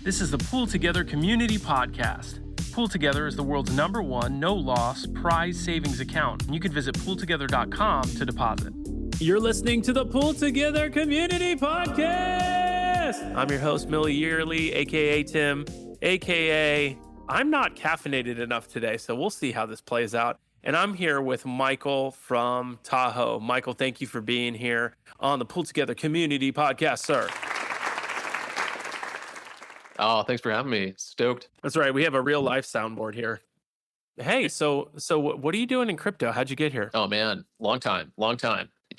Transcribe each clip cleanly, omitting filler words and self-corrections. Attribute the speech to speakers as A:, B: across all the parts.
A: This is the Pool Together Community Podcast. Pool Together is the world's #1 no-loss prize savings account, and you can visit PoolTogether.com to deposit.
B: You're listening to the Pool Together Community Podcast. I'm your host, Milli Yearly, aka Tim, aka I'm not caffeinated enough today, so we'll see how this plays out. And I'm here with Michael from Taho. Michael, thank you for being here on the Pool Together Community Podcast, sir.
C: Oh, thanks for having me. Stoked.
B: That's right. We have a real life soundboard here. Hey, so what are you doing in crypto? How'd you get here?
C: Oh man, long time. Do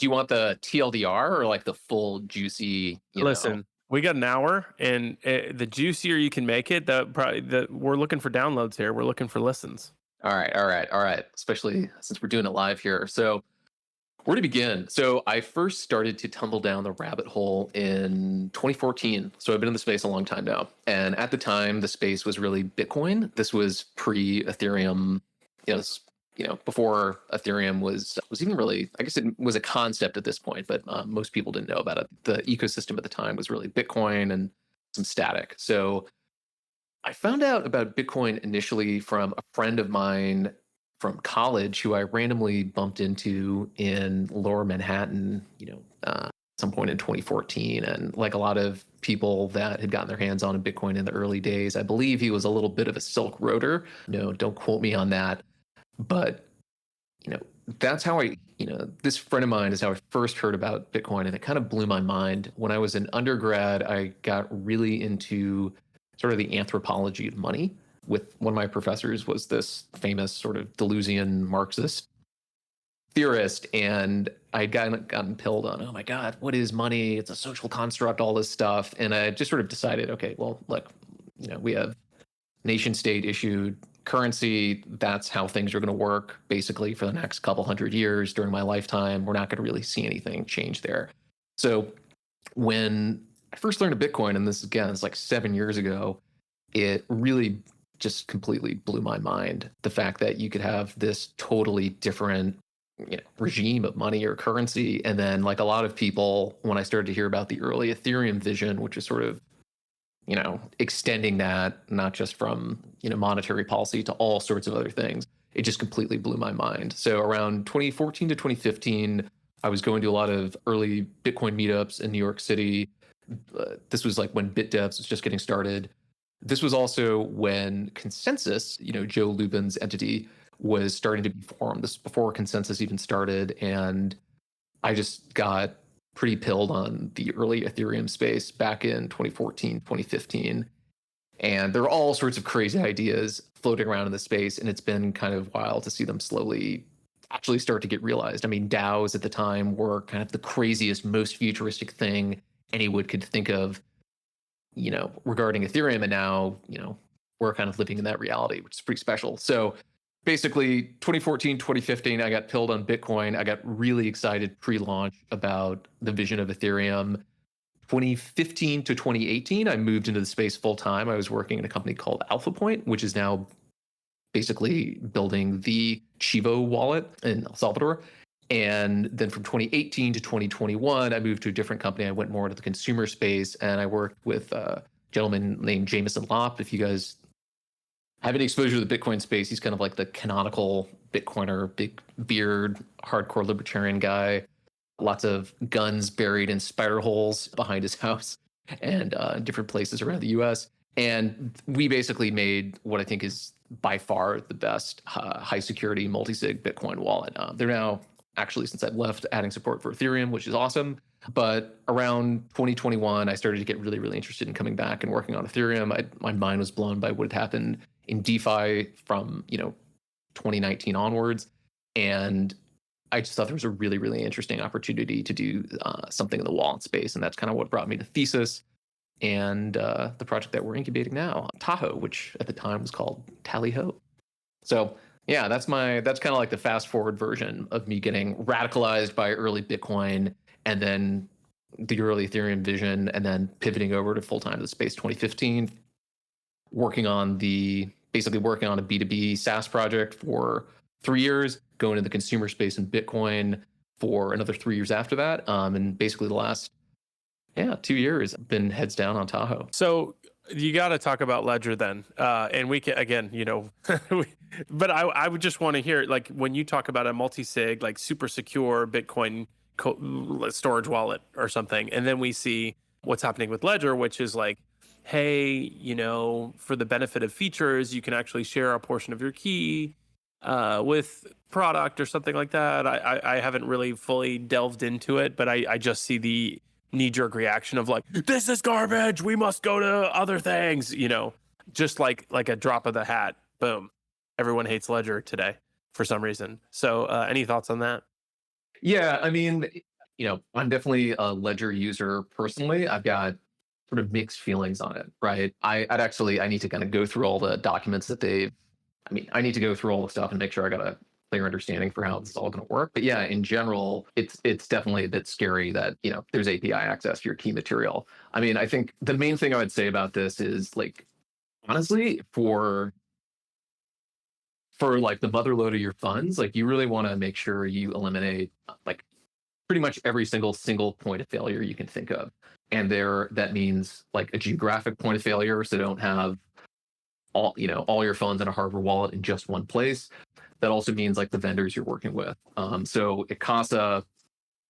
C: you want the TLDR or like the full juicy?
B: Listen, we got an hour, and the juicier you can make it, we're looking for downloads here. We're looking for listens.
C: All right. Especially since we're doing it live here. So where to begin? So I first started to tumble down the rabbit hole in 2014. So I've been in the space a long time now. And at the time, the space was really Bitcoin. This was pre-Ethereum, before Ethereum was even really, I guess it was a concept at this point, but most people didn't know about it. The ecosystem at the time was really Bitcoin and some static. So I found out about Bitcoin initially from a friend of mine from college who I randomly bumped into in Lower Manhattan, some point in 2014. And like a lot of people that had gotten their hands on Bitcoin in the early days, I believe he was a little bit of a Silk Roader. No, don't quote me on that. But, that's how this friend of mine is how I first heard about Bitcoin. And it kind of blew my mind. When I was an undergrad, I got really into sort of the anthropology of money. With one of my professors was this famous sort of Deleuzian Marxist theorist, and I'd gotten pilled on, oh my God, what is money? It's a social construct, all this stuff. And I just sort of decided, okay, well, look, we have nation state issued currency. That's how things are going to work basically for the next couple hundred years during my lifetime. We're not going to really see anything change there. So when I first learned of Bitcoin, and this again is like 7 years ago, it really just completely blew my mind. The fact that you could have this totally different regime of money or currency. And then like a lot of people, when I started to hear about the early Ethereum vision, which is sort of, extending that not just from, monetary policy to all sorts of other things, it just completely blew my mind. So around 2014 to 2015, I was going to a lot of early Bitcoin meetups in New York City. This was like when BitDevs was just getting started. This was also when Consensus, Joe Lubin's entity, was starting to be formed. This before Consensus even started. And I just got pretty pilled on the early Ethereum space back in 2014, 2015. And there are all sorts of crazy ideas floating around in the space. And it's been kind of wild to see them slowly actually start to get realized. I mean, DAOs at the time were kind of the craziest, most futuristic thing anyone could think of, regarding Ethereum. And now, we're kind of living in that reality, which is pretty special. So basically 2014, 2015, I got pilled on Bitcoin. I got really excited pre-launch about the vision of Ethereum. 2015 to 2018, I moved into the space full time. I was working in a company called Alpha Point, which is now basically building the Chivo wallet in El Salvador. And then from 2018 to 2021, I moved to a different company. I went more into the consumer space, and I worked with a gentleman named Jameson Lopp. If you guys have any exposure to the Bitcoin space, he's kind of like the canonical Bitcoiner, big beard, hardcore libertarian guy. Lots of guns buried in spider holes behind his house and different places around the US. And we basically made what I think is by far the best high security multi-sig Bitcoin wallet. They're now, actually, since I've left, adding support for Ethereum, which is awesome. But around 2021, I started to get really, really interested in coming back and working on Ethereum. My mind was blown by what had happened in DeFi from 2019 onwards. And I just thought there was a really, really interesting opportunity to do something in the wallet space. And that's kind of what brought me to Thesis and the project that we're incubating now, Taho, which at the time was called Tally Ho. So yeah, that's kind of like the fast forward version of me getting radicalized by early Bitcoin and then the early Ethereum vision, and then pivoting over to full time to the space 2015, working on a B2B SaaS project for 3 years, going to the consumer space in Bitcoin for another 3 years after that. And basically the last 2 years, I've been heads down on Taho.
B: So you got to talk about Ledger then. And we can, again, but I would just want to hear, like, when you talk about a multi-sig, like super secure Bitcoin storage wallet or something, and then we see what's happening with Ledger, which is like, hey, for the benefit of features, you can actually share a portion of your key with product or something like that. I haven't really fully delved into it, but I just see the knee-jerk reaction of like, this is garbage, we must go to other things, just like a drop of the hat. Boom, everyone hates Ledger today for some reason. So any thoughts on that?
C: Yeah, I mean, I'm definitely a Ledger user personally. I've got sort of mixed feelings on it, right? I need to kind of go through all the documents that I need to go through all the stuff and make sure I got a clear understanding for how this is all going to work. But yeah, in general, it's definitely a bit scary that, there's API access to your key material. I mean, I think the main thing I would say about this is, like, honestly, for like the mother load of your funds, like, you really want to make sure you eliminate like pretty much every single point of failure you can think of. And that means like a geographic point of failure, so don't have all your funds in a hardware wallet in just one place. That also means like the vendors you're working with. So at Casa,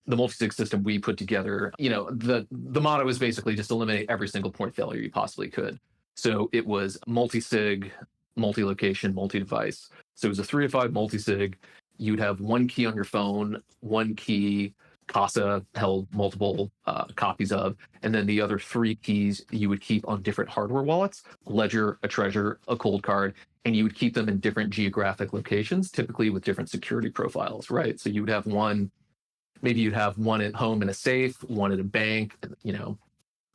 C: the multi-sig system we put together, the motto is basically just eliminate every single point of failure you possibly could. So it was multi-sig, multi-location, multi-device. So it was a 3 to 5 multi-sig. You'd have one key on your phone, one key Casa held multiple copies of, and then the other 3 keys you would keep on different hardware wallets: Ledger, a Treasure, a Cold Card, and you would keep them in different geographic locations, typically with different security profiles, right? So you would have maybe you'd have one at home in a safe, one at a bank,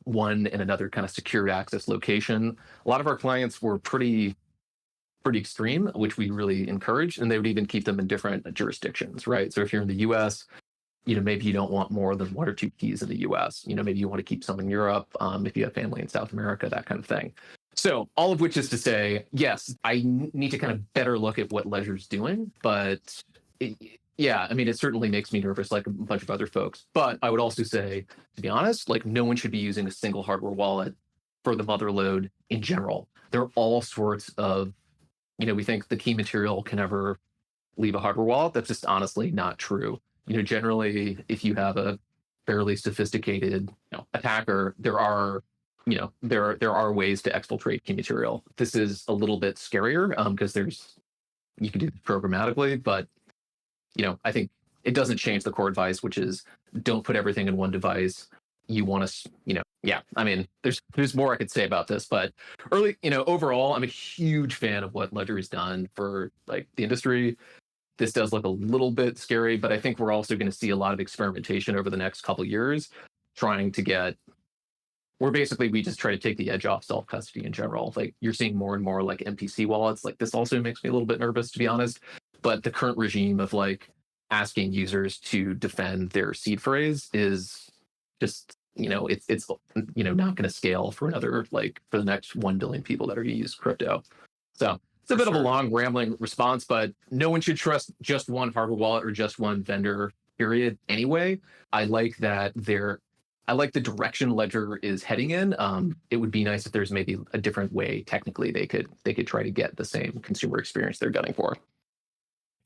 C: one in another kind of secure access location. A lot of our clients were pretty extreme, which we really encouraged, and they would even keep them in different jurisdictions, right? So if you're in the US, maybe you don't want more than 1 or 2 keys in the US. Maybe you want to keep some in Europe, if you have family in South America, that kind of thing. So all of which is to say, yes, I need to kind of better look at what Ledger's doing, but it certainly makes me nervous, like a bunch of other folks. But I would also say, to be honest, like, no one should be using a single hardware wallet for the mother load in general. There are all sorts of, we think the key material can never leave a hardware wallet. That's just honestly not true. Generally, if you have a fairly sophisticated attacker, there are ways to exfiltrate key material. This is a little bit scarier because you can do it programmatically, but I think it doesn't change the core advice, which is don't put everything in one device. You want to, I mean, there's more I could say about this, but overall, I'm a huge fan of what Ledger has done for like the industry. This does look a little bit scary, but I think we're also going to see a lot of experimentation over the next couple of years, trying to get where basically we just try to take the edge off self-custody in general. Like, you're seeing more and more like MPC wallets. Like, this also makes me a little bit nervous, to be honest. But the current regime of like asking users to defend their seed phrase is just, it's not going to scale for for the next 1 billion people that are going to use crypto. So it's a bit of a long, rambling response, but no one should trust just one hardware wallet or just one vendor, period. Anyway, I like the direction Ledger is heading in. It would be nice if there's maybe a different way technically they could try to get the same consumer experience they're gunning for.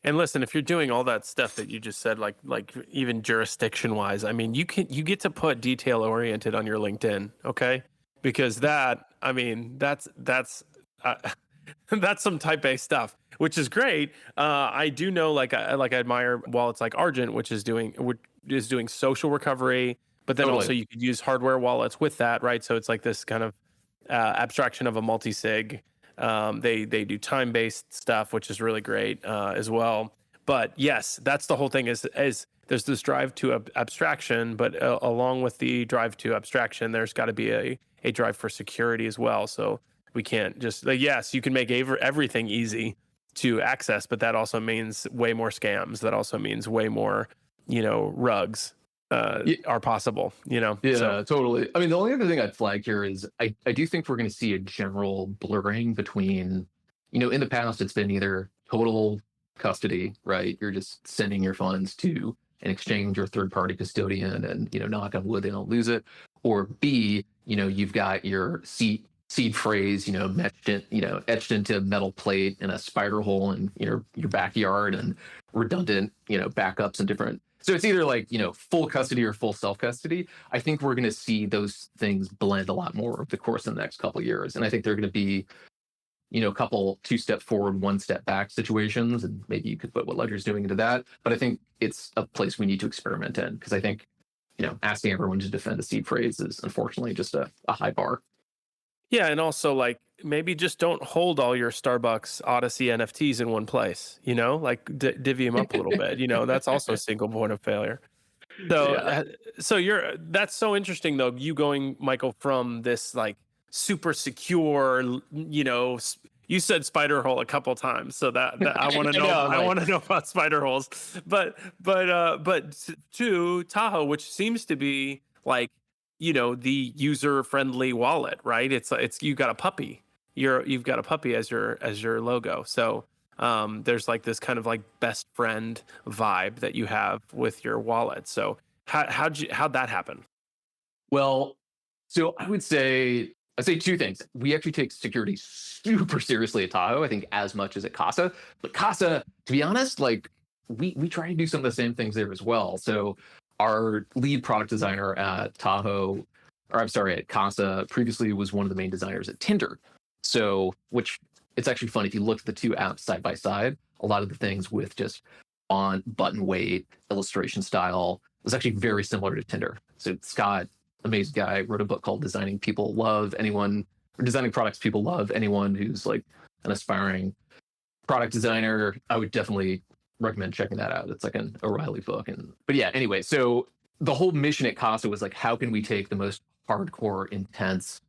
B: And listen, if you're doing all that stuff that you just said, like even jurisdiction wise, I mean, you get to put detail oriented on your LinkedIn, okay? Because that's that's some type A stuff, which is great. I do know, I admire wallets like Argent, which is doing social recovery, but then also you could use hardware wallets with that, right? So it's like this kind of abstraction of a multi-sig. They do time-based stuff, which is really great as well. But yes, that's the whole thing is there's this drive to abstraction, but along with the drive to abstraction, there's got to be a drive for security as well. So we can't just yes, you can make everything easy to access, but that also means way more scams. That also means way more, rugs are possible, Yeah,
C: so. Totally. I mean, the only other thing I'd flag here is I do think we're going to see a general blurring between, in the past, it's been either total custody, right? You're just sending your funds to an exchange or third-party custodian and, knock on wood, they don't lose it. Or B, you've got your seat seed phrase, etched into metal plate in a spider hole in your backyard, and redundant, backups and different. So it's either like, full custody or full self-custody. I think we're going to see those things blend a lot more over the course of the next couple of years. And I think they're going to be, a couple 2-step forward, 1-step back situations. And maybe you could put what Ledger's doing into that. But I think it's a place we need to experiment in, because I think, asking everyone to defend a seed phrase is unfortunately just a high bar.
B: Yeah, and also like maybe just don't hold all your Starbucks Odyssey NFTs in one place, like divvy them up a little bit. That's also a single point of failure. So,
C: Yeah.
B: That's so interesting though. You going, Michael, from this like super secure, you said spider hole a couple times, so that I want to know. I want to know about spider holes, but to Taho, which seems to be like, the user friendly wallet, right? It's you've got a puppy. You've got a puppy as your logo. So there's like this kind of like best friend vibe that you have with your wallet. So how'd that happen?
C: Well, so I'd say two things. We actually take security super seriously at Taho, I think as much as at Casa. But Casa, to be honest, like we try to do some of the same things there as well. So our lead product designer at Taho, or I'm sorry, at Casa, previously was one of the main designers at Tinder. So, which it's actually fun if you look at the two apps side by side, a lot of the things with just font, button weight, illustration style was actually very similar to Tinder. So Scott, amazing guy, wrote a book called Designing Products People Love. Anyone who's like an aspiring product designer, I would definitely recommend checking that out. It's like an O'Reilly book. But yeah, anyway, so the whole mission at Casa was like, how can we take the most hardcore, intense,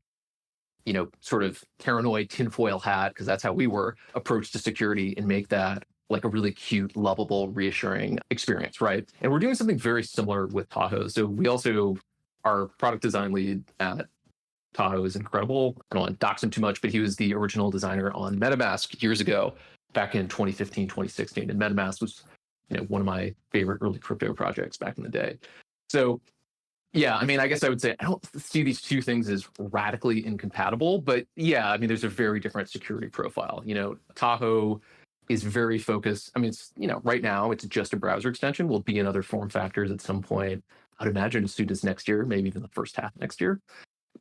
C: sort of paranoid tinfoil hat, because that's how we were, approach to security, and make that like a really cute, lovable, reassuring experience, right? And we're doing something very similar with Taho. So we also, our product design lead at Taho is incredible. I don't want to dox him too much, but he was the original designer on MetaMask years ago, back in 2015, 2016. And MetaMask was, one of my favorite early crypto projects back in the day. So yeah, I mean, I guess I would say I don't see these two things as radically incompatible, but yeah, I mean, there's a very different security profile. Taho is very focused. I mean, it's, right now it's just a browser extension. Will be in other form factors at some point. I'd imagine as soon as next year, maybe even the first half next year.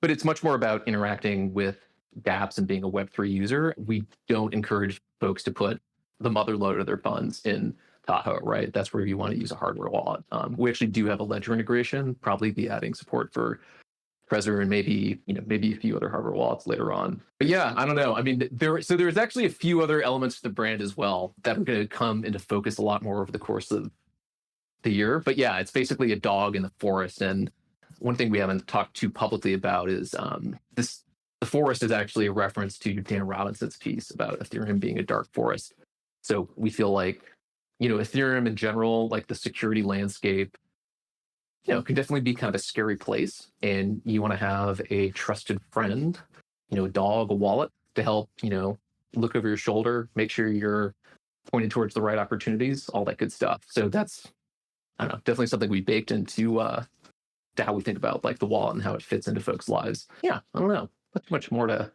C: But it's much more about interacting with dApps and being a Web3 user. We don't encourage folks to put the mother load of their funds in Taho, right? That's where you want to use a hardware wallet. We actually do have a Ledger integration, probably be adding support for Trezor and maybe a few other hardware wallets later on. But yeah, I don't know. I mean, there's actually a few other elements to the brand as well that are going to come into focus a lot more over the course of the year. But yeah, it's basically a dog in the forest. And one thing we haven't talked too publicly about is the forest is actually a reference to Dan Robinson's piece about Ethereum being a dark forest. So we feel like, Ethereum in general, like the security landscape, can definitely be kind of a scary place. And you want to have a trusted friend, a dog, a wallet to help, look over your shoulder, make sure you're pointed towards the right opportunities, all that good stuff. So that's, I don't know, definitely something we baked into to how we think about like the wallet and how it fits into folks' lives. Yeah, I don't know. Not much more to.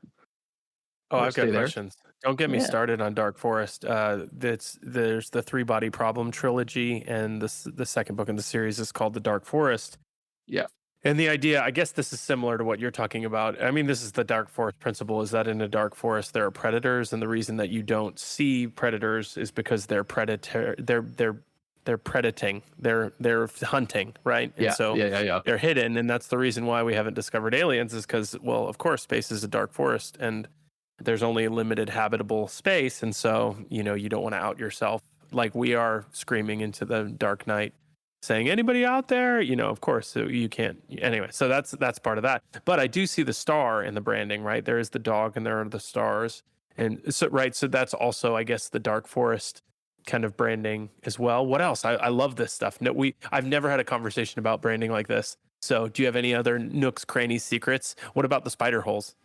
B: Oh, I've got questions. Don't get me started on Dark Forest. There's the Three Body Problem trilogy, and the second book in the series is called The Dark Forest.
C: Yeah.
B: And the idea, I guess this is similar to what you're talking about. I mean, this is the Dark Forest principle, is that in a dark forest there are predators, and the reason that you don't see predators is because they're predating. They're hunting, right? And so they're hidden, and that's the reason why we haven't discovered aliens, is because, well, of course, space is a dark forest, and there's only a limited habitable space, and so you don't want to out yourself like we are screaming into the dark night, saying, "Anybody out there?" Of course, so you can't. Anyway, so that's part of that. But I do see the star in the branding, right? There is the dog, and there are the stars, and so right. So that's also, I guess, the dark forest kind of branding as well. What else? I love this stuff. No, I've never had a conversation about branding like this. So do you have any other nooks, crannies, secrets? What about the spider holes?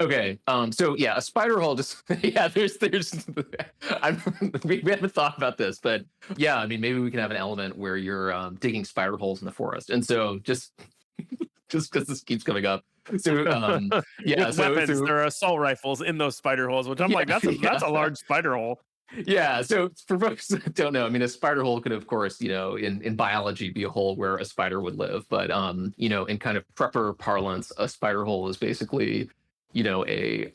C: Okay. So yeah, a spider hole just there's we haven't thought about this, but yeah, I mean, maybe we can have an element where you're digging spider holes in the forest. And so just because this keeps coming up, So yeah,
B: With weapons, there are assault rifles in those spider holes, which I'm
C: yeah,
B: like, that's a large spider hole.
C: yeah. So for folks that don't know, I mean, a spider hole could, of course, in biology be a hole where a spider would live. But in kind of prepper parlance, a spider hole is basically, a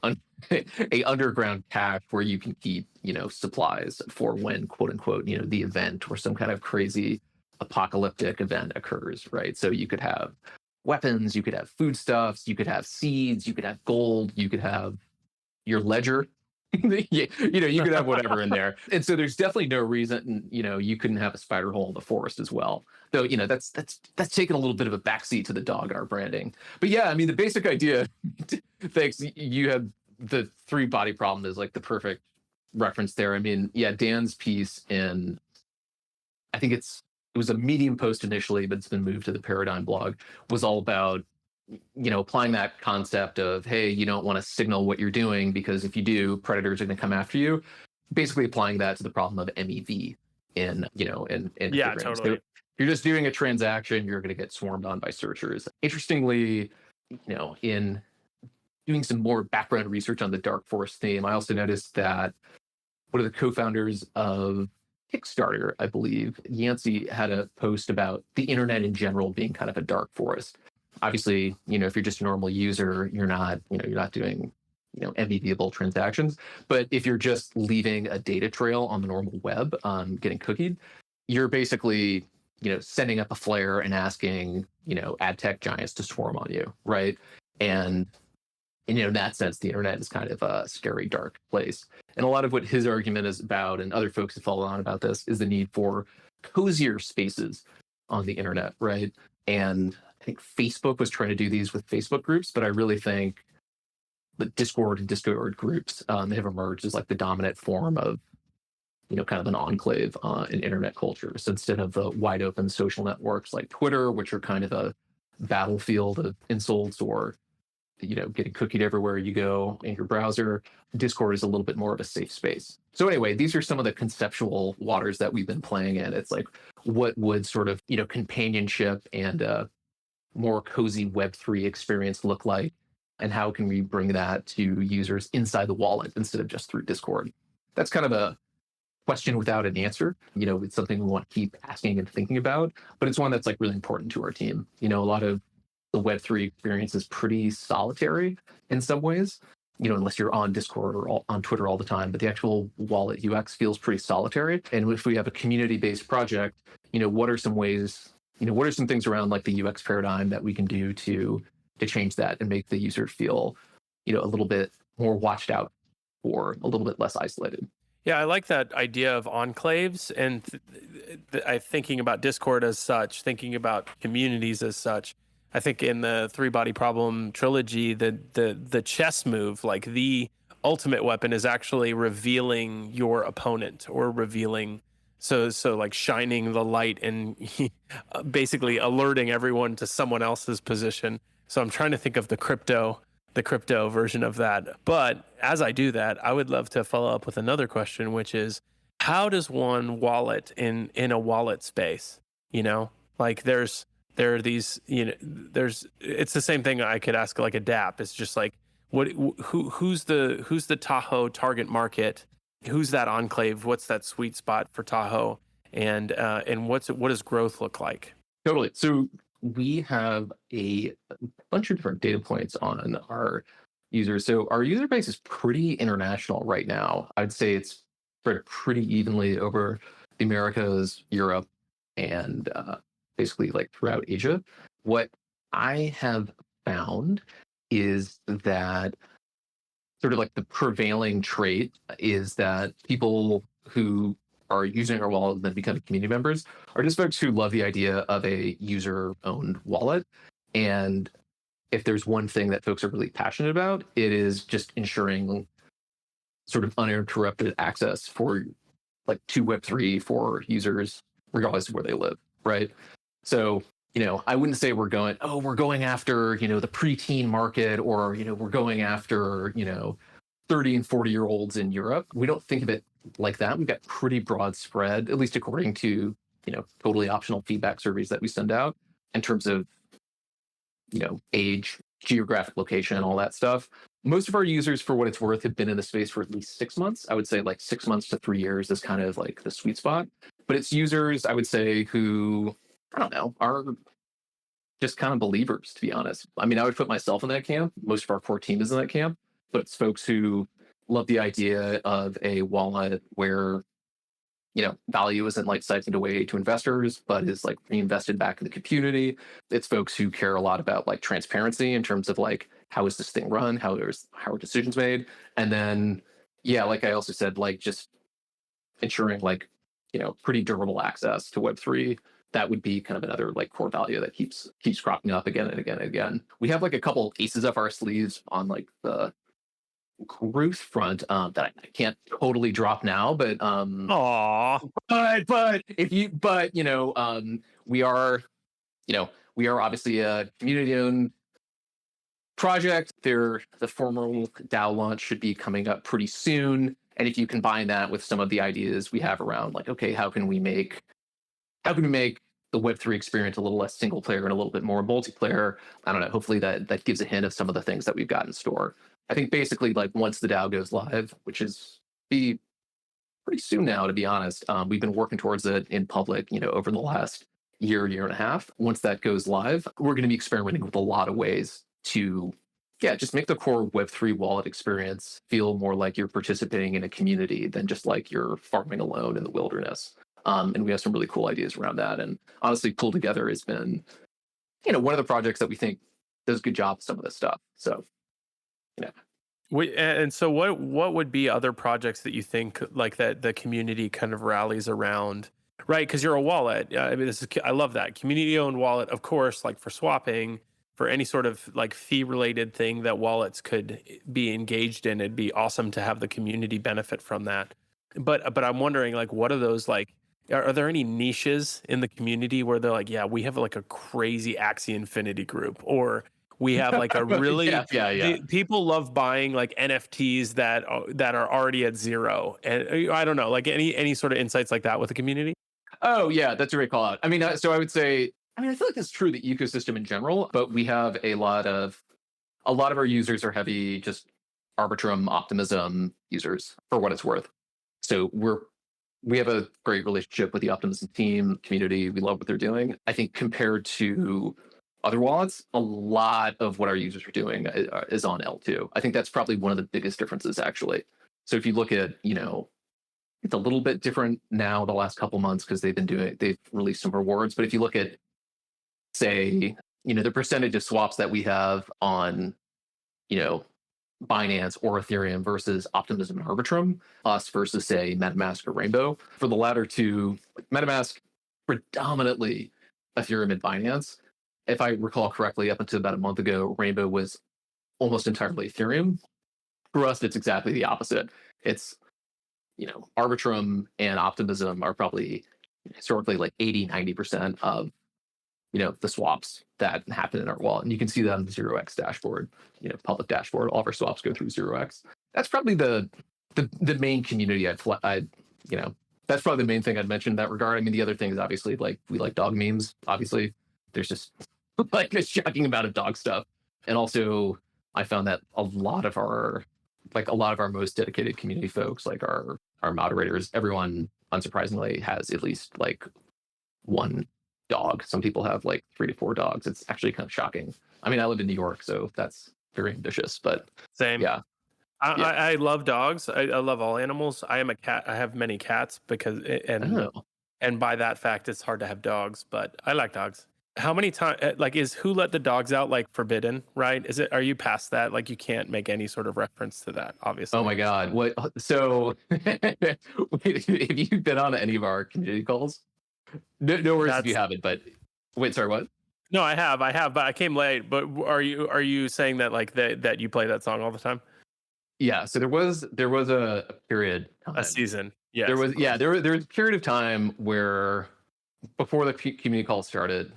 C: underground cache where you can keep, supplies for when, quote unquote, the event or some kind of crazy apocalyptic event occurs, right? So you could have weapons, you could have foodstuffs, you could have seeds, you could have gold, you could have your ledger. You could have whatever in there. And so there's definitely no reason, you couldn't have a spider hole in the forest as well. Though, that's taken a little bit of a backseat to the dog art branding. But yeah, I mean, the basic idea, thanks, you had the 3-body problem is like the perfect reference there. I mean, yeah, Dan's piece in, I think it was a Medium post initially, but it's been moved to the Paradigm blog, was all about applying that concept of, hey, you don't want to signal what you're doing because if you do, predators are going to come after you. Basically applying that to the problem of MEV in
B: yeah, totally.
C: So you're just doing a transaction, you're going to get swarmed on by searchers. Interestingly, in doing some more background research on the dark forest theme, I also noticed that one of the co-founders of Kickstarter, I believe, Yancey, had a post about the internet in general being kind of a dark forest. Obviously, if you're just a normal user, you're not doing, MEV-able transactions. But if you're just leaving a data trail on the normal web, getting cookied, you're basically, sending up a flare and asking, ad tech giants to swarm on you, right? And in that sense, the internet is kind of a scary, dark place. And a lot of what his argument is about, and other folks have followed on about this, is the need for cozier spaces on the internet, right? And I think Facebook was trying to do these with Facebook groups, but I really think the Discord and Discord groups have emerged as like the dominant form of, kind of an enclave in internet culture. So instead of the wide open social networks like Twitter, which are kind of a battlefield of insults or, getting cookied everywhere you go in your browser, Discord is a little bit more of a safe space. So anyway, these are some of the conceptual waters that we've been playing in. It's like, what would sort of, companionship and more cozy Web3 experience look like? And how can we bring that to users inside the wallet instead of just through Discord? That's kind of a question without an answer. It's something we want to keep asking and thinking about, but it's one that's like really important to our team. A lot of the Web3 experience is pretty solitary in some ways, unless you're on Discord or on Twitter all the time, but the actual wallet UX feels pretty solitary. And if we have a community-based project, what are some ways, what are some things around like the UX paradigm that we can do to change that and make the user feel, a little bit more watched out or a little bit less isolated?
B: Yeah, I like that idea of enclaves and thinking about Discord as such, thinking about communities as such. I think in the 3-body problem trilogy, the chess move, like the ultimate weapon, is actually revealing your opponent or revealing, so like shining the light and basically alerting everyone to someone else's position. So I'm trying to think of the crypto version of that. But as I do that, I would love to follow up with another question, which is, how does one wallet in a wallet space? Like there are these, it's the same thing I could ask like a DApp. It's just like, who's the Taho target market? Who's that enclave? What's that sweet spot for Taho? And what does growth look like?
C: Totally. So we have a bunch of different data points on our users. So our user base is pretty international right now. I'd say it's spread pretty evenly over the Americas, Europe, and basically like throughout Asia. What I have found is that sort of like the prevailing trait is that people who are using our wallet and then becoming community members are just folks who love the idea of a user-owned wallet. And if there's one thing that folks are really passionate about, it is just ensuring sort of uninterrupted access for like to Web3 for users, regardless of where they live, right? So, I wouldn't say we're going after, the preteen market, or, we're going after, 30 and 40-year-olds in Europe. We don't think of it like that. We've got pretty broad spread, at least according to, totally optional feedback surveys that we send out in terms of, age, geographic location, all that stuff. Most of our users, for what it's worth, have been in the space for at least 6 months. I would say like 6 months to 3 years is kind of like the sweet spot. But it's users, I would say, who, I don't know, are just kind of believers, to be honest. I mean, I would put myself in that camp. Most of our core team is in that camp, but it's folks who love the idea of a wallet where, value isn't like siphoned away to investors, but is like reinvested back in the community. It's folks who care a lot about like transparency in terms of like, how is this thing run? How are decisions made? And then, yeah, like I also said, like just ensuring like, pretty durable access to Web3. That would be kind of another like core value that keeps cropping up again and again and again. We have like a couple aces up our sleeves on like the growth front that I can't totally drop now, but we are obviously a community-owned project. The formal DAO launch should be coming up pretty soon, and if you combine that with some of the ideas we have around like, okay, how can we make the Web3 experience a little less single player and a little bit more multiplayer? I don't know. Hopefully that gives a hint of some of the things that we've got in store. I think basically like once the DAO goes live, which is be pretty soon now, to be honest, we've been working towards it in public, over the last year and a half. Once that goes live, we're going to be experimenting with a lot of ways to, just make the core Web3 wallet experience feel more like you're participating in a community than just like you're farming alone in the wilderness. And we have some really cool ideas around that. And honestly, PoolTogether has been, one of the projects that we think does a good job with some of this stuff. So,
B: And so what would be other projects that you think like that the community kind of rallies around, right? Because you're a wallet. I mean, I love that community-owned wallet, of course, like for swapping, for any sort of like fee-related thing that wallets could be engaged in. It'd be awesome to have the community benefit from that. But I'm wondering, like, what are those like? Are there any niches in the community where they're like, yeah, we have like a crazy Axie Infinity group, or we have like a really people love buying like NFTs that are already at zero, and I don't know, like any sort of insights like that with the community.
C: Oh yeah, that's a great call out. I mean, so I would say, I feel like that's true the ecosystem in general, but we have a lot of our users are heavy just Arbitrum optimism users, for what it's worth. So we have a great relationship with the Optimism team, community. We love what they're doing. I think compared to other wallets, a lot of what our users are doing is on L2. I think that's probably one of the biggest differences, actually. So if you look at, it's a little bit different now the last couple months because they've released some rewards. But if you look at, say, the percentage of swaps that we have on, Binance or Ethereum versus Optimism and Arbitrum, us versus, say, MetaMask or Rainbow. For the latter two, MetaMask, predominantly Ethereum and Binance. If I recall correctly, up until about a month ago, Rainbow was almost entirely Ethereum. For us, it's exactly the opposite. It's, Arbitrum and Optimism are probably historically like 80-90% of, the swaps that happen in our wallet. And you can see that on the 0x dashboard, public dashboard. All of our swaps go through 0x. That's probably the main community that's probably the main thing I'd mention in that regard. I mean, the other thing is obviously like we like dog memes. Obviously, there's just like a shocking amount of dog stuff. And also I found that a lot of our most dedicated community folks, like our moderators, everyone unsurprisingly has at least like one dog. Some people have like 3 to 4 dogs. It's actually kind of shocking. I mean, I live in New York, so that's very ambitious, but
B: same.
C: Yeah.
B: I love dogs. I love all animals. I am a cat. I have many cats and by that fact, it's hard to have dogs, but I like dogs. How many times, like, is Who Let the Dogs Out like forbidden, right? Are you past that? Like, you can't make any sort of reference to that, obviously.
C: Oh my God. What? So have you been on any of our community calls? No worries if you haven't, but wait, sorry, what?
B: No, I have, but I came late. But are you saying that like that you play that song all the time?
C: Yeah. So there was a period,
B: a season. Yeah.
C: There was a period of time where before the community call started,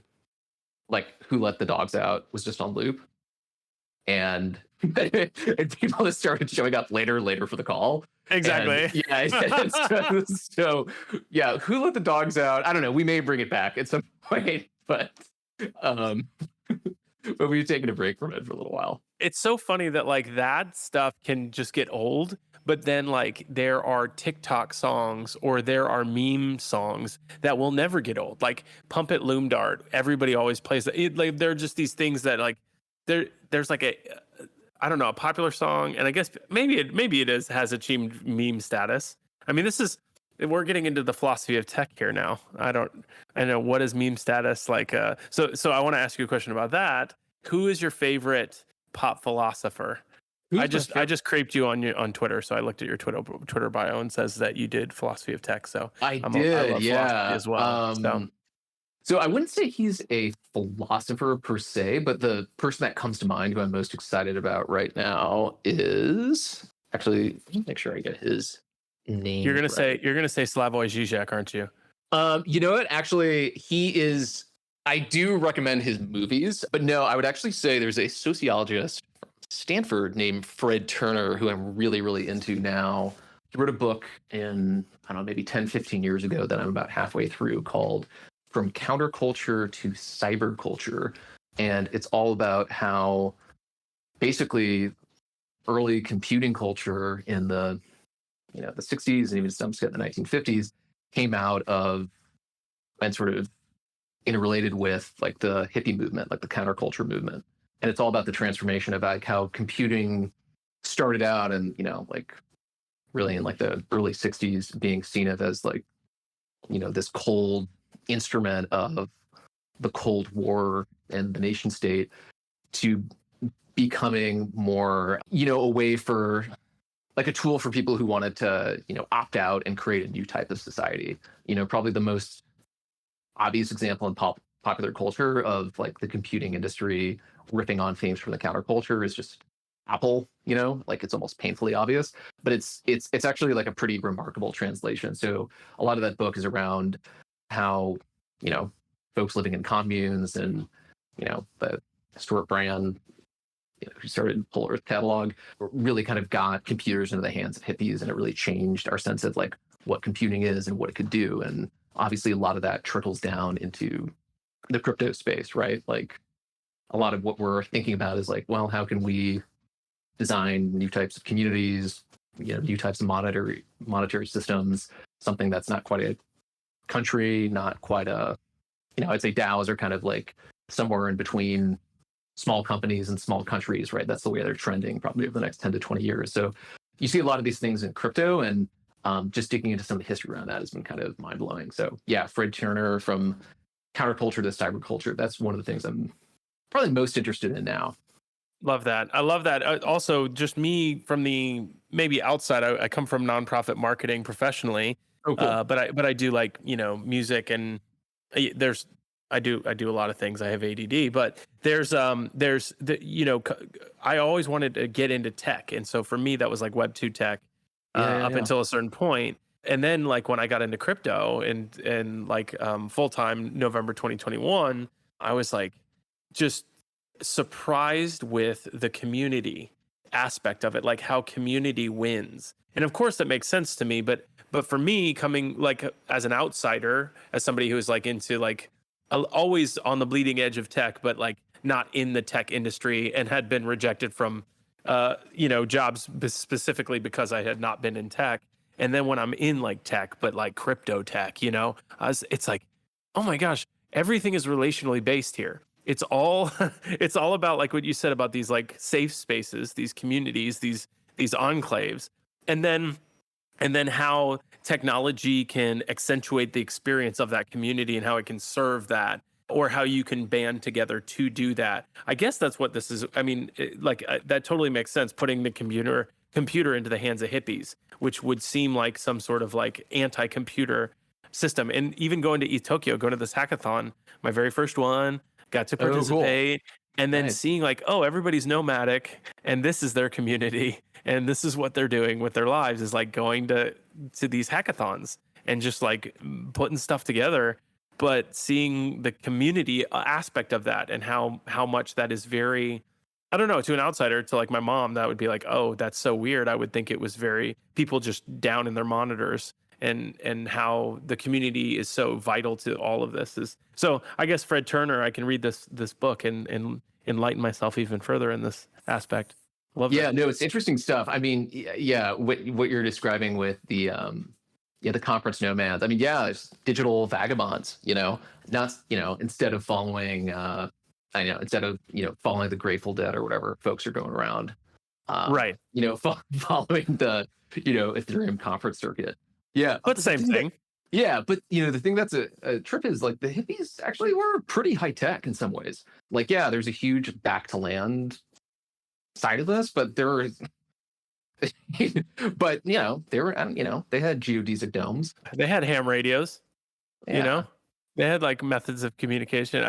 C: like Who Let the Dogs Out was just on loop, and people that started showing up later for the call.
B: Exactly.
C: So Who Let the Dogs Out? I don't know. We may bring it back at some point, but but we've taken a break from it for a little while.
B: It's so funny that like that stuff can just get old, but then like there are TikTok songs or there are meme songs that will never get old. Like Pump It Loom Dart, everybody always plays it. Like they're just these things that like there's like a I don't know, a popular song, and I guess maybe it has achieved meme status. I mean, we're getting into the philosophy of tech here now. I know what is meme status like. So I want to ask you a question about that. Who is your favorite pop philosopher? I just creeped you on Twitter, so I looked at your Twitter bio and says that you did philosophy of tech. So I love philosophy as well.
C: So I wouldn't say he's a philosopher per se, but the person that comes to mind who I'm most excited about right now is actually. Let me make sure I get his name.
B: You're gonna say Slavoj Žižek, aren't you?
C: You know what? Actually, he is. I do recommend his movies, but no, I would actually say there's a sociologist from Stanford named Fred Turner who I'm really, really into now. He wrote a book in, I don't know, maybe 10, 15 years ago that I'm about halfway through called From Counterculture to Cyberculture. And it's all about how basically early computing culture in the 60s and even some extent the 1950s came out of and sort of interrelated with like the hippie movement, like the counterculture movement. And it's all about the transformation of like how computing started out and, like really in like the early 60s being seen as like, this cold instrument of the Cold War and the nation state to becoming more, a way for like a tool for people who wanted to, opt out and create a new type of society. Probably the most obvious example in popular culture of like the computing industry ripping on themes from the counterculture is just Apple, like it's almost painfully obvious, but it's actually like a pretty remarkable translation. So a lot of that book is around how, folks living in communes and, the Stuart Brand, who started Whole Earth Catalog, really kind of got computers into the hands of hippies, and it really changed our sense of like what computing is and what it could do. And obviously a lot of that trickles down into the crypto space, right? Like a lot of what we're thinking about is like, well, how can we design new types of communities, new types of monetary systems, something that's not quite a country, not quite a, I'd say DAOs are kind of like somewhere in between small companies and small countries, right? That's the way they're trending probably over the next 10 to 20 years. So you see a lot of these things in crypto, and just digging into some of the history around that has been kind of mind-blowing. So yeah, Fred Turner, From Counterculture to Cyberculture, that's one of the things I'm probably most interested in now.
B: Love that. I love that. Also, just me from the maybe outside, I come from nonprofit marketing professionally.
C: Oh, cool.
B: But I do like, music, and I do a lot of things. I have ADD, but there's I always wanted to get into tech. And so for me, that was like Web 2 tech up until a certain point. And then like when I got into crypto and like full-time November 2021, I was like just surprised with the community aspect of it, like how community wins. And of course that makes sense to me, but for me, coming like as an outsider, as somebody who is like into like always on the bleeding edge of tech, but like not in the tech industry, and had been rejected from jobs specifically because I had not been in tech. And then when I'm in like tech, but like crypto tech, it's like, oh my gosh, everything is relationally based here. It's all about like what you said about these like safe spaces, these communities, these enclaves, and then how technology can accentuate the experience of that community and how it can serve that, or how you can band together to do that. I guess that's what this is. I mean, that totally makes sense, putting the computer into the hands of hippies, which would seem like some sort of like anti-computer system. And even going to East Tokyo, going to this hackathon, my very first one, got to participate. Cool. And then seeing like, oh, everybody's nomadic and this is their community and this is what they're doing with their lives, is like going to these hackathons and just like putting stuff together, but seeing the community aspect of that and how much that is very, I don't know, to an outsider, to like my mom, that would be like, oh, that's so weird. I would think it was very people just down in their monitors, and how the community is so vital to all of this is. So I guess Fred Turner, I can read this book and enlighten myself even further in this aspect. Love that.
C: No, it's interesting stuff. I mean, yeah, what you're describing with the conference nomads. I mean, yeah, it's digital vagabonds, not, instead of following, following the Grateful Dead or whatever folks are going around,
B: Right.
C: following the, Ethereum conference circuit. Yeah.
B: But the same thing.
C: Yeah, but the thing that's a trip is like the hippies actually were pretty high tech in some ways. Like, yeah, there's a huge back to land side of this, but there were, but they were, they had geodesic domes.
B: They had ham radios.
C: Yeah.
B: They had like methods of communication.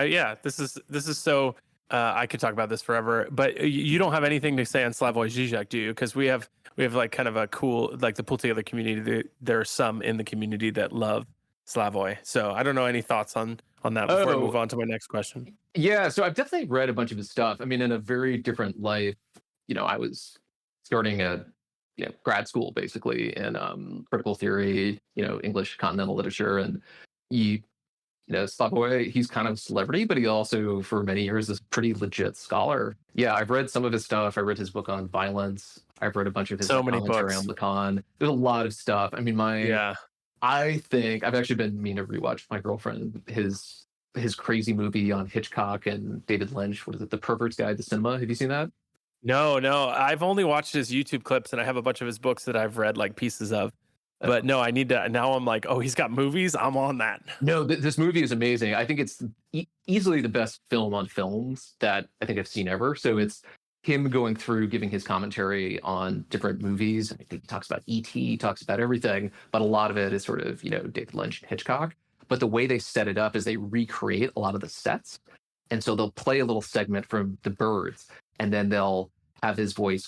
B: This is so. I could talk about this forever, but you don't have anything to say on Slavoj Žižek, do you? Because we have like kind of a cool, like the PoolTogether community. There are some in the community that love Slavoj. So I don't know any thoughts on that before I move on to my next question.
C: Yeah, so I've definitely read a bunch of his stuff. I mean, in a very different life, I was starting at grad school basically in critical theory, English continental literature, and Slavoj, he's kind of a celebrity, but he also, for many years, is a pretty legit scholar. Yeah, I've read some of his stuff. I read his book on violence. I've read a bunch of his commentary on Lacan. There's a lot of stuff. I mean, I think I've actually been meaning to rewatch my girlfriend his crazy movie on Hitchcock and David Lynch. What is it? The Pervert's Guide to Cinema. Have you seen that?
B: No. I've only watched his YouTube clips, and I have a bunch of his books that I've read like pieces of. But no, I need to. Now I'm like, oh, he's got movies. I'm on that.
C: No, this movie is amazing. I think it's easily the best film on films that I think I've seen ever. So it's him going through, giving his commentary on different movies. I think he talks about E.T., he talks about everything, but a lot of it is sort of, David Lynch and Hitchcock. But the way they set it up is they recreate a lot of the sets. And so they'll play a little segment from The Birds, and then they'll have his voice,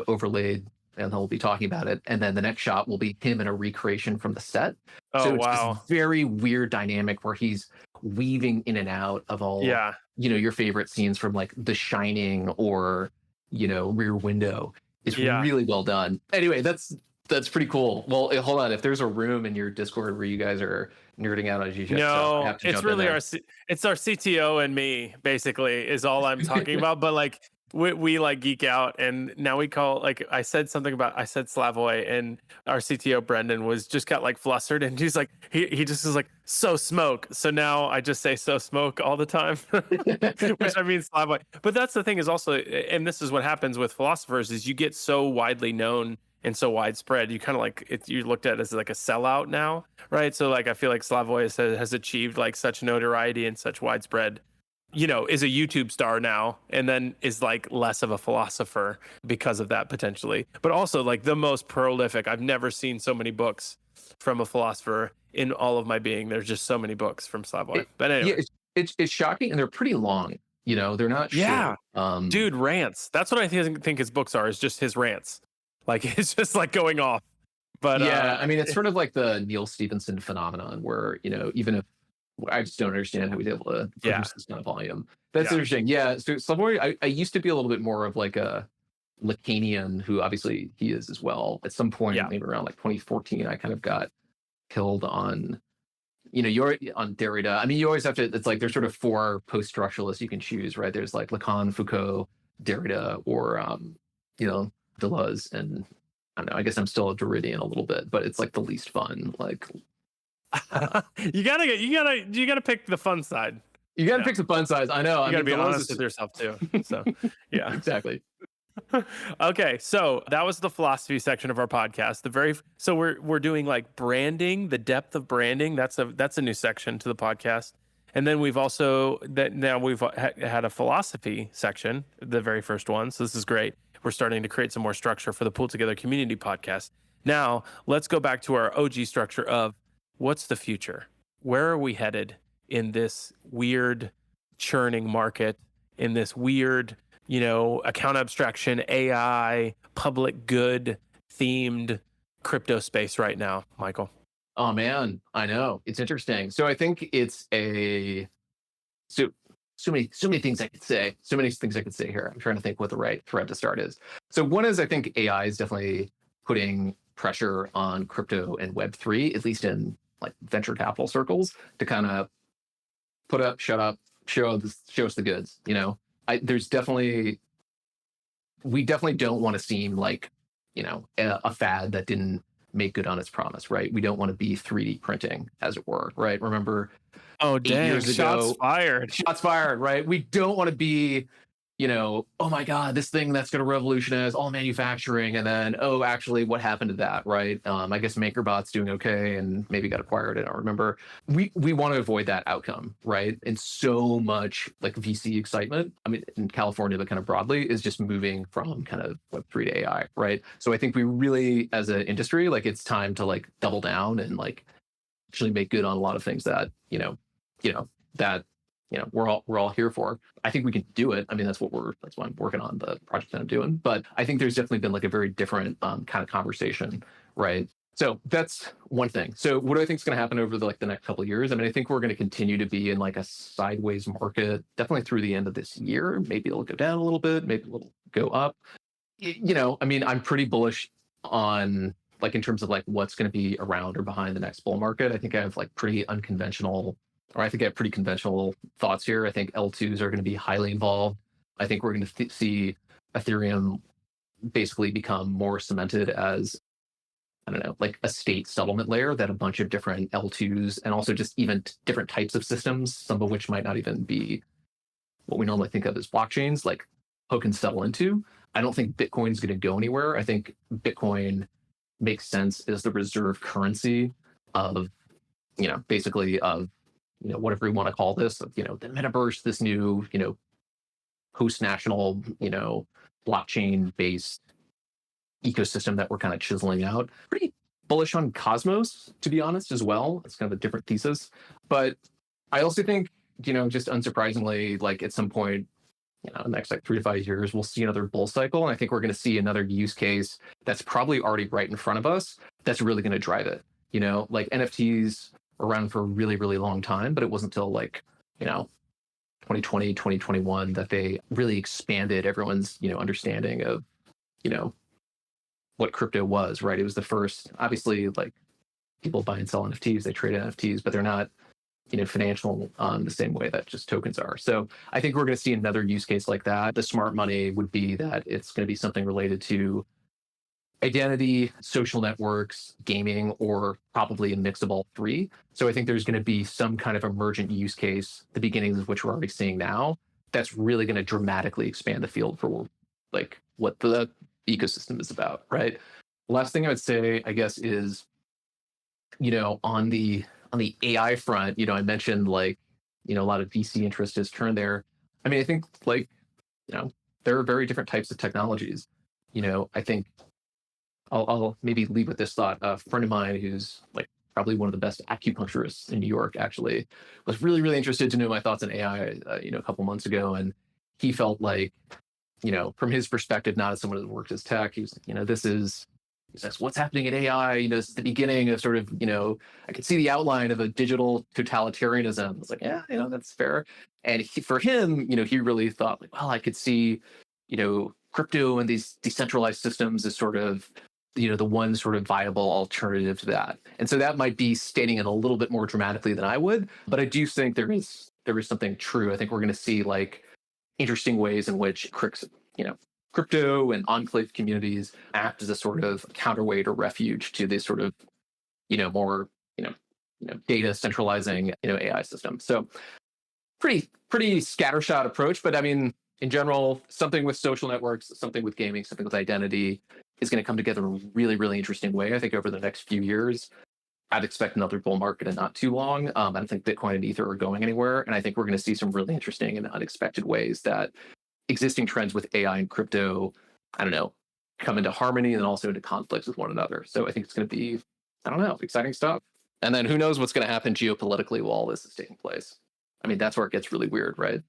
C: overlaid, and he'll be talking about it. And then the next shot will be him in a recreation from the set.
B: Oh,
C: so it's
B: wow.
C: this very weird dynamic where he's weaving in and out of all, your favorite scenes from like The Shining or, Rear Window. It's really well done. Anyway, that's pretty cool. Well, hold on. If there's a room in your Discord where you guys are nerding out on Zizek,
B: no, it's really it's our CTO and me, basically, is all I'm talking about. But like, we like geek out, and now we call, like, I said Slavoj, and our CTO Brendan got like flustered, and he's like, he just is like, so smoke. So now I just say so smoke all the time, which I mean Slavoj. But that's the thing is also, and this is what happens with philosophers, is you get so widely known and so widespread, you kind of like you're looked at as like a sellout now, right? So like I feel like Slavoj has achieved like such notoriety and such widespread, is a YouTube star now, and then is like less of a philosopher because of that potentially, but also like the most prolific. I've never seen so many books from a philosopher in all of my being. There's just so many books from Slavoj. But anyway,
C: it's shocking, and they're pretty long. They're not short.
B: Dude, rants. That's what I think his books are. Is just his rants. Like it's just like going off. But
C: I mean, it's sort of like the Neil Stephenson phenomenon, where even if I just don't understand how he's able to produce this kind of volume. That's interesting. Yeah. So Slavoj, I used to be a little bit more of like a Lacanian, who obviously he is as well. At some point, maybe around like 2014, I kind of got killed on, you're on Derrida. I mean, you always have to, it's like there's sort of four post-structuralists you can choose, right? There's like Lacan, Foucault, Derrida, or, Deleuze, and I don't know, I guess I'm still a Derridian a little bit, but it's like the least fun. Like,
B: you gotta pick the fun side.
C: You gotta pick the fun side. I know.
B: You gotta be honest with yourself too. So yeah,
C: exactly.
B: Okay, so that was the philosophy section of our podcast. So we're doing like branding, the depth of branding. That's a new section to the podcast. And then we've also now we've had a philosophy section, the very first one. So this is great. We're starting to create some more structure for the PoolTogether community podcast. Now let's go back to our OG structure of what's the future? Where are we headed in this weird churning market, in this weird, account abstraction, AI, public good themed crypto space right now, Michael?
C: Oh man, I know. It's interesting. So I think it's so many things I could say. So many things I could say here. I'm trying to think what the right thread to start is. So one is, I think AI is definitely putting pressure on crypto and Web3, at least in like venture capital circles, to kind of put up, shut up, show us the goods. there's definitely, we definitely don't want to seem like, a fad that didn't make good on its promise, right? We don't want to be 3D printing, as it were, right? Remember,
B: Oh,
C: 8
B: dang.
C: years
B: Shots
C: ago,
B: fired.
C: shots fired, right? We don't want to be, oh my God, this thing that's going to revolutionize all manufacturing. And then, oh, actually, what happened to that, right? I guess MakerBot's doing okay and maybe got acquired. I don't remember. We want to avoid that outcome, right? And so much like VC excitement, I mean, in California, but kind of broadly, is just moving from kind of Web3 to AI, right? So I think we really, as an industry, like it's time to like double down and like actually make good on a lot of things that, that we're all here for. I think we can do it. I mean, that's why I'm working on the project that I'm doing. But I think there's definitely been like a very different kind of conversation, right? So that's one thing. So what do I think is going to happen over the next couple of years? I mean, I think we're going to continue to be in like a sideways market, definitely through the end of this year. Maybe it'll go down a little bit, maybe it'll go up. I mean, I'm pretty bullish on like in terms of like what's going to be around or behind the next bull market. I think I have like pretty conventional thoughts here. I think L2s are going to be highly involved. I think we're going to see Ethereum basically become more cemented as, I don't know, like a state settlement layer that a bunch of different L2s and also just even different types of systems, some of which might not even be what we normally think of as blockchains, like tokens settle into. I don't think Bitcoin's going to go anywhere. I think Bitcoin makes sense as the reserve currency of, basically of, whatever we want to call this, the metaverse, this new, post-national, blockchain-based ecosystem that we're kind of chiseling out. Pretty bullish on Cosmos, to be honest, as well. It's kind of a different thesis. But I also think, just unsurprisingly, like at some point, the next like 3 to 5 years, we'll see another bull cycle. And I think we're going to see another use case that's probably already right in front of us that's really going to drive it. Like NFTs around for a really, really long time, but it wasn't until 2020, 2021 that they really expanded everyone's, understanding of, what crypto was, right? It was the first, obviously, like people buy and sell NFTs, they trade NFTs, but they're not, financial the same way that just tokens are. So I think we're going to see another use case like that. The smart money would be that it's going to be something related to identity, social networks, gaming, or probably a mix of all three. So I think there's going to be some kind of emergent use case, the beginnings of which we're already seeing now, that's really going to dramatically expand the field for like what the ecosystem is about, right? Last thing I would say, I guess, is, on the AI front, I mentioned like, a lot of VC interest has turned there. I mean, I think like, there are very different types of technologies. I think I'll maybe leave with this thought. A friend of mine who's like probably one of the best acupuncturists in New York actually was really, really interested to know my thoughts on AI, a couple months ago. And he felt like, from his perspective, not as someone who worked as tech, he was like, he says, what's happening in AI? This is the beginning of sort of, I could see the outline of a digital totalitarianism. I was like, yeah, that's fair. And for him, he really thought like, well, I could see, crypto and these decentralized systems as sort of, the one sort of viable alternative to that. And so that might be stating it a little bit more dramatically than I would, but I do think there is something true. I think we're going to see like interesting ways in which crypto and enclave communities act as a sort of counterweight or refuge to this sort of, more, data centralizing, AI system. So pretty scattershot approach, but I mean, in general, something with social networks, something with gaming, something with identity is going to come together in a really, really interesting way. I think over the next few years, I'd expect another bull market in not too long. I don't think Bitcoin and Ether are going anywhere. And I think we're going to see some really interesting and unexpected ways that existing trends with AI and crypto, I don't know, come into harmony and also into conflicts with one another. So I think it's going to be, I don't know, exciting stuff. And then who knows what's going to happen geopolitically while all this is taking place. I mean, that's where it gets really weird, right?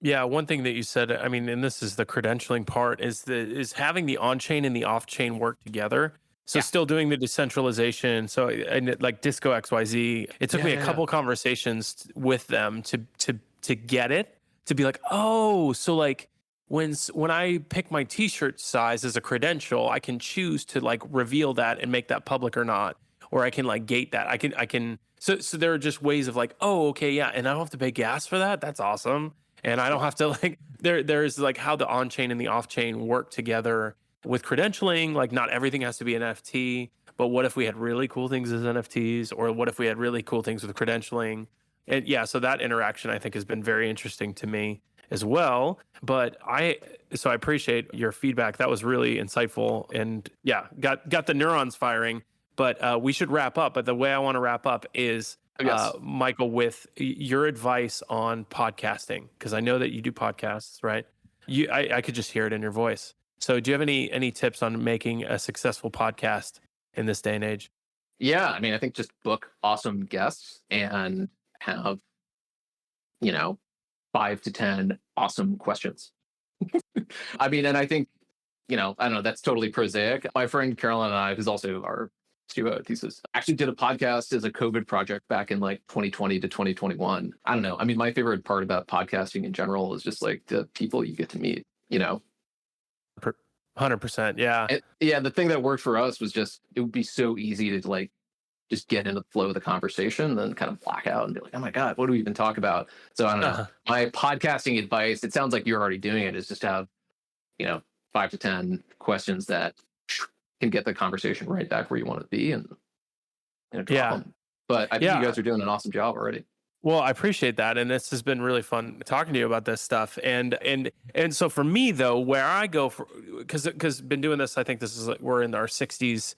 B: Yeah, one thing that you said, I mean, and this is the credentialing part, is having the on-chain and the off-chain work together. So still doing the decentralization. So and like Taho.xyz, it took me a couple conversations with them to get it, to be like, oh, so like when I pick my t-shirt size as a credential, I can choose to like reveal that and make that public or not, or I can like gate that. I can. So there are just ways of like, oh, okay, yeah, and I don't have to pay gas for that. That's awesome. And I don't have to like, there's like how the on-chain and the off-chain work together with credentialing. Like not everything has to be an NFT, but what if we had really cool things as NFTs, or what if we had really cool things with credentialing? And yeah, so that interaction I think has been very interesting to me as well. But I appreciate your feedback. That was really insightful, and yeah, got the neurons firing. But we should wrap up. But the way I want to wrap up is, Michael, with your advice on podcasting, because I know that you do podcasts, right? I could just hear it in your voice. So do you have any tips on making a successful podcast in this day and age?
C: Yeah, I mean, I think just book awesome guests and have, 5 to 10 awesome questions. I mean, and I think, I don't know, that's totally prosaic. My friend Carolyn and I, who's also our student thesis, actually did a podcast as a COVID project back in like 2020 to 2021. I don't know. I mean, my favorite part about podcasting in general is just like the people you get to meet,
B: 100%. Yeah.
C: The thing that worked for us was just, it would be so easy to like just get into the flow of the conversation, then kind of black out and be like, oh my God, what do we even talk about? So I don't know. My podcasting advice, it sounds like you're already doing it, is just have, 5 to 10 questions that can get the conversation right back where you want to be, and drop them. But I think you guys are doing an awesome job already.
B: Well, I appreciate that, and this has been really fun talking to you about this stuff. And so for me though, where I go for, because been doing this, I think this is like, we're in our 60s,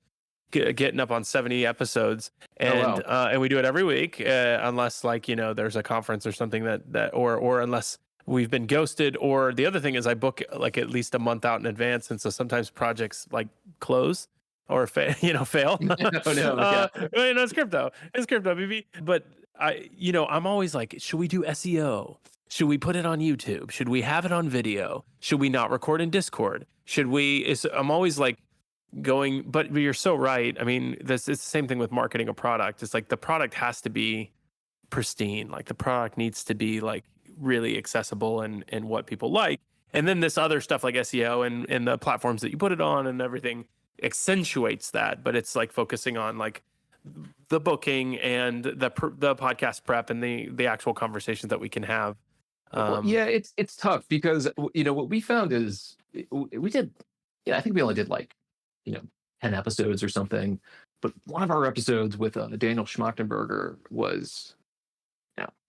B: getting up on 70 episodes, and and we do it every week, unless like there's a conference or something that or unless we've been ghosted. Or the other thing is I book like at least a month out in advance, and so sometimes projects like close or fail.
C: Oh no,
B: It's crypto, baby. But I'm always like, should we do SEO? Should we put it on YouTube? Should we have it on video? Should we not record in Discord? I'm always like going, but you're so right. I mean, it's the same thing with marketing a product. It's like the product has to be pristine. Like the product needs to be like really accessible and what people like. And then this other stuff like SEO and the platforms that you put it on and everything accentuates that. But it's like focusing on like the booking and the podcast prep and the actual conversations that we can have.
C: It's tough because what we found is we did. I think we only did like 10 episodes or something. But one of our episodes with Daniel Schmachtenberger was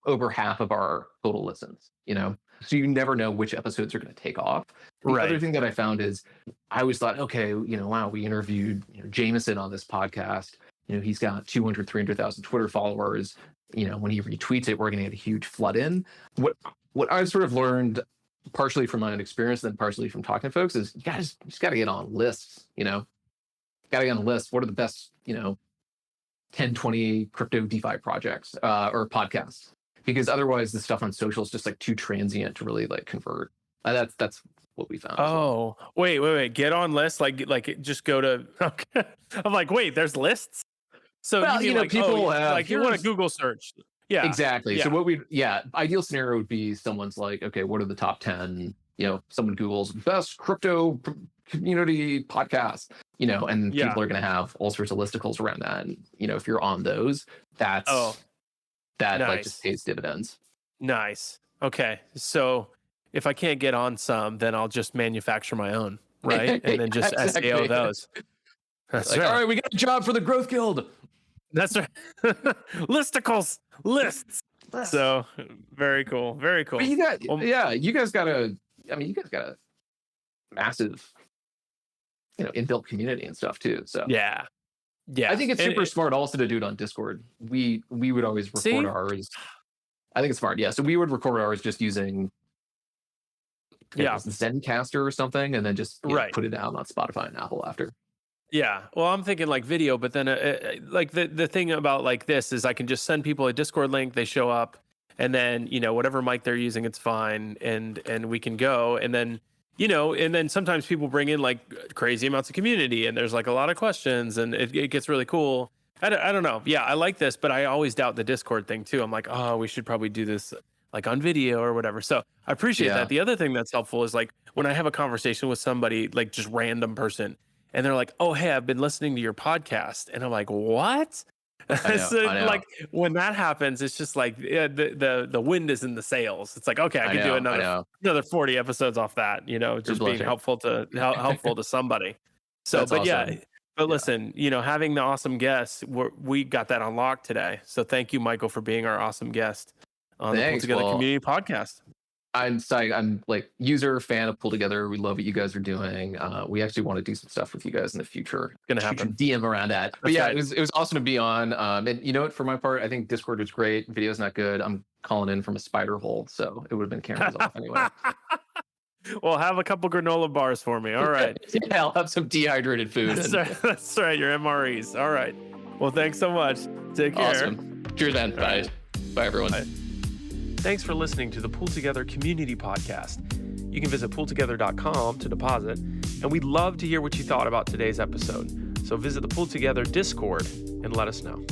C: over half of our total listens, So you never know which episodes are going to take off. The other thing that I found is I always thought, okay, wow, we interviewed Jameson on this podcast. He's got 200, 300,000 Twitter followers. When he retweets it, we're going to get a huge flood in. What I've sort of learned, partially from my own experience, then partially from talking to folks, is you just got to get on lists, got to get on a list. What are the best, 10, 20 crypto DeFi projects or podcasts? Because otherwise the stuff on social is just like too transient to really like convert. That's what we found.
B: Oh, wait. Get on lists. Like just go to, okay. I'm like, wait, there's lists. So you mean people have, like you want a Google search. Yeah,
C: exactly. Yeah. So ideal scenario would be someone's like, okay, what are the top 10, someone Google's best crypto community podcast, and people are going to have all sorts of listicles around that. And, if you're on those, that nice. Like just pays dividends.
B: Nice. Okay. So if I can't get on some, then I'll just manufacture my own, right? And then just
C: exactly.
B: SEO those. That's
C: like,
B: right.
C: All right, we got a job for the Growth Guild.
B: That's right. Listicles, lists. So very cool. Very cool.
C: But you guys got a massive, inbuilt community and stuff too. So
B: yeah.
C: I think it's super smart also to do it on Discord. We would always record ours. I think it's smart. Yeah. So we would record ours just using Zencaster or something, and then just put it down on Spotify and Apple after.
B: Yeah. Well, I'm thinking like video, but then like the thing about like this is I can just send people a Discord link, they show up, and then, whatever mic they're using, it's fine. And we can go. And then, and then sometimes people bring in like crazy amounts of community and there's like a lot of questions and it gets really cool. I don't know. Yeah, I like this, but I always doubt the Discord thing too. I'm like, oh, we should probably do this like on video or whatever. So I appreciate that. The other thing that's helpful is like when I have a conversation with somebody, like just random person, and they're like, oh, hey, I've been listening to your podcast. And I'm like, what? So
C: I know.
B: like when that happens, it's just like the wind is in the sails. It's like, okay, I can do another 40 episodes off that, just being helpful to somebody. So,
C: That's
B: but
C: awesome.
B: yeah, but listen, having the awesome guests, we got that unlocked today. So thank you, Michael, for being our awesome guest on the Pull Together Community Podcast.
C: I'm like user fan of PoolTogether. We love what you guys are doing. We actually want to do some stuff with you guys in the future.
B: It's gonna happen.
C: DM around that. But
B: That's
C: yeah,
B: right.
C: it was awesome to be on. And you know what? For my part, I think Discord was great. Video's not good. I'm calling in from a spider hole, so it would have been cameras off anyway.
B: Well, have a couple granola bars for me. All right.
C: Yeah, I'll have some dehydrated food.
B: That's right. Your MREs. All right. Well, thanks so much. Take care.
C: Awesome. Cheers, man. Bye.
B: Right.
C: Bye, everyone.
B: Bye.
A: Thanks for listening to the Pool Together Community Podcast. You can visit PoolTogether.com to deposit, and we'd love to hear what you thought about today's episode. So visit the Pool Together Discord and let us know.